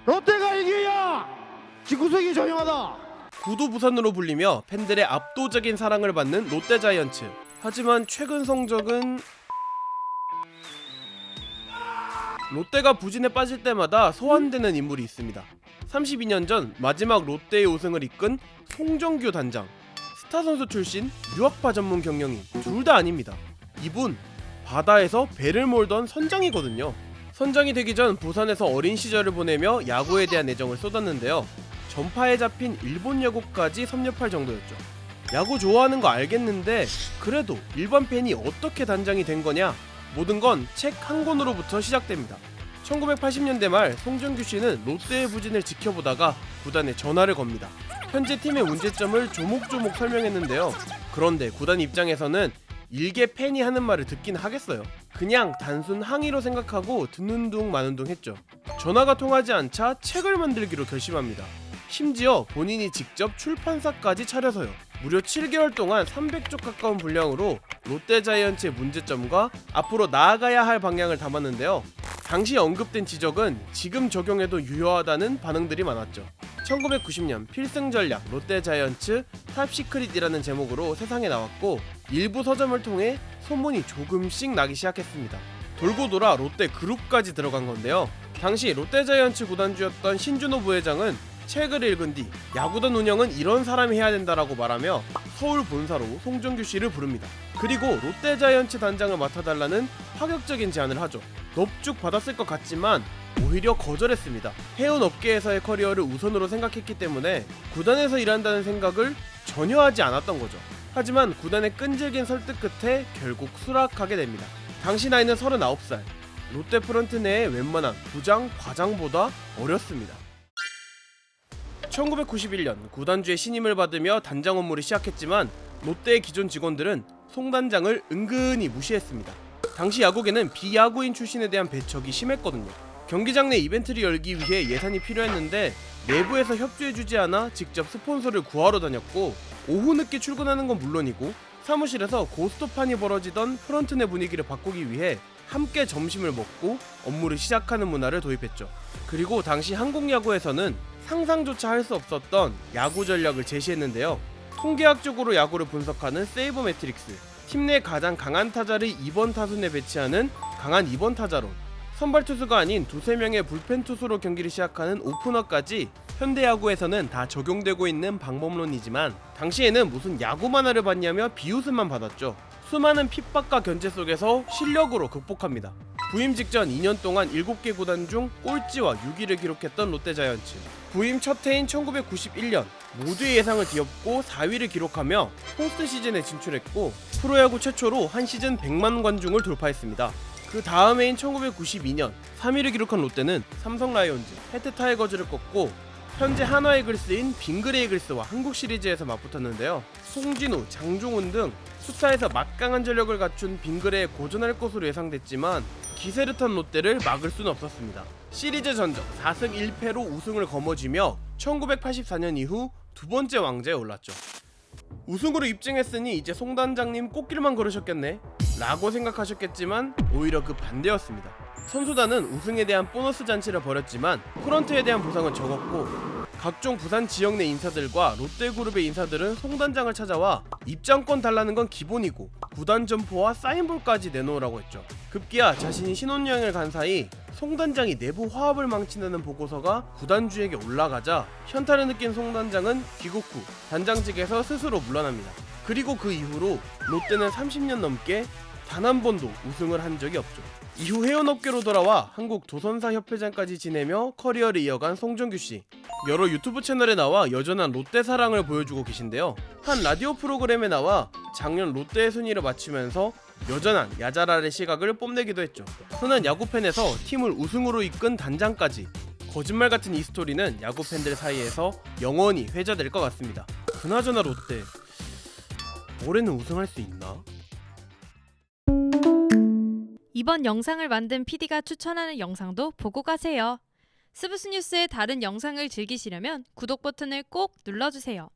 롯데가 이겨야 직구석이 조용하다. 구도 부산으로 불리며 팬들의 압도적인 사랑을 받는 롯데자이언츠. 하지만 최근 성적은 롯데가 부진에 빠질 때마다 소환되는 인물이 있습니다. 32년 전 마지막 롯데의 우승을 이끈 송정규 단장. 스타 선수 출신 유학파 전문 경영인 둘 다 아닙니다. 이분 바다에서 배를 몰던 선장이거든요. 선장이 되기 전 부산에서 어린 시절을 보내며 야구에 대한 애정을 쏟았는데요. 전파에 잡힌 일본 야구까지 섭렵할 정도였죠. 야구 좋아하는 거 알겠는데 그래도 일반 팬이 어떻게 단장이 된 거냐? 모든 건 책 한 권으로부터 시작됩니다. 1980년대 말 송정규 씨는 롯데의 부진을 지켜보다가 구단에 전화를 겁니다. 현재 팀의 문제점을 조목조목 설명했는데요. 그런데 구단 입장에서는 일개 팬이 하는 말을 듣긴 하겠어요. 그냥 단순 항의로 생각하고 듣는 둥 마는 둥 했죠. 전화가 통하지 않자 책을 만들기로 결심합니다. 심지어 본인이 직접 출판사까지 차려서요. 무려 7개월 동안 300쪽 가까운 분량으로 롯데자이언츠의 문제점과 앞으로 나아가야 할 방향을 담았는데요. 당시 언급된 지적은 지금 적용해도 유효하다는 반응들이 많았죠. 1990년 필승전략 롯데자이언츠 탑시크릿이라는 제목으로 세상에 나왔고 일부 서점을 통해 소문이 조금씩 나기 시작했습니다. 돌고 돌아 롯데 그룹까지 들어간 건데요. 당시 롯데자이언츠 구단주였던 신준호 부회장은 책을 읽은 뒤 야구단 운영은 이런 사람이 해야 된다라고 말하며 서울 본사로 송정규 씨를 부릅니다. 그리고 롯데자이언츠 단장을 맡아달라는 파격적인 제안을 하죠. 넙죽 받았을 것 같지만 오히려 거절했습니다. 해운 업계에서의 커리어를 우선으로 생각했기 때문에 구단에서 일한다는 생각을 전혀 하지 않았던 거죠. 하지만 구단의 끈질긴 설득 끝에 결국 수락하게 됩니다. 당시 나이는 39살. 롯데 프런트 내의 웬만한 부장, 과장보다 어렸습니다. 1991년 구단주의 신임을 받으며 단장 업무를 시작했지만 롯데의 기존 직원들은 송 단장을 은근히 무시했습니다. 당시 야구계는 비야구인 출신에 대한 배척이 심했거든요. 경기장 내 이벤트를 열기 위해 예산이 필요했는데 내부에서 협조해주지 않아 직접 스폰서를 구하러 다녔고 오후 늦게 출근하는 건 물론이고 사무실에서 고스톱판이 벌어지던 프런트 내 분위기를 바꾸기 위해 함께 점심을 먹고 업무를 시작하는 문화를 도입했죠. 그리고 당시 한국 야구에서는 상상조차 할 수 없었던 야구 전략을 제시했는데요. 통계학적으로 야구를 분석하는 세이버 매트릭스, 팀 내 가장 강한 타자를 2번 타순에 배치하는 강한 2번 타자론, 선발 투수가 아닌 두세 명의 불펜 투수로 경기를 시작하는 오프너까지 현대 야구에서는 다 적용되고 있는 방법론이지만 당시에는 무슨 야구 만화를 봤냐며 비웃음만 받았죠. 수많은 핍박과 견제 속에서 실력으로 극복합니다. 부임 직전 2년 동안 7개 구단 중 꼴찌와 6위를 기록했던 롯데자이언츠. 부임 첫 해인 1991년 모두의 예상을 뒤엎고 4위를 기록하며 포스트 시즌에 진출했고 프로야구 최초로 한 시즌 100만 관중을 돌파했습니다. 그 다음 해인 1992년 3위를 기록한 롯데는 삼성 라이온즈, 해태 타이거즈를 꺾고 현재 한화 이글스인 빙그레 이글스와 한국 시리즈에서 맞붙었는데요. 송진우, 장종훈 등 투타에서 막강한 전력을 갖춘 빙그레에 고전할 것으로 예상됐지만 기세를 탄 롯데를 막을 수는 없었습니다. 시리즈 전적 4승 1패로 우승을 거머쥐며 1984년 이후 두 번째 왕좌에 올랐죠. 우승으로 입증했으니 이제 송 단장님 꽃길만 걸으셨겠네 라고 생각하셨겠지만 오히려 그 반대였습니다. 선수단은 우승에 대한 보너스 잔치를 벌였지만 프런트에 대한 보상은 적었고 각종 부산 지역 내 인사들과 롯데그룹의 인사들은 송 단장을 찾아와 입장권 달라는 건 기본이고 구단 점포와 사인볼까지 내놓으라고 했죠. 급기야 자신이 신혼여행을 간 사이 송 단장이 내부 화합을 망친다는 보고서가 구단주에게 올라가자 현타를 느낀 송 단장은 귀국 후 단장직에서 스스로 물러납니다. 그리고 그 이후로 롯데는 30년 넘게 단 한 번도 우승을 한 적이 없죠. 이후 해운업계로 돌아와 한국 도선사 협회장까지 지내며 커리어를 이어간 송정규 씨. 여러 유튜브 채널에 나와 여전한 롯데 사랑을 보여주고 계신데요. 한 라디오 프로그램에 나와 작년 롯데의 순위를 맞추면서 여전한 야자랄의 시각을 뽐내기도 했죠. 흔한 야구팬에서 팀을 우승으로 이끈 단장까지 거짓말 같은 이 스토리는 야구 팬들 사이에서 영원히 회자될 것 같습니다. 그나저나 롯데 올해는 우승할 수 있나? 이번 영상을 만든 PD가 추천하는 영상도 보고 가세요. 스브스 뉴스의 다른 영상을 즐기시려면 구독 버튼을 꼭 눌러주세요.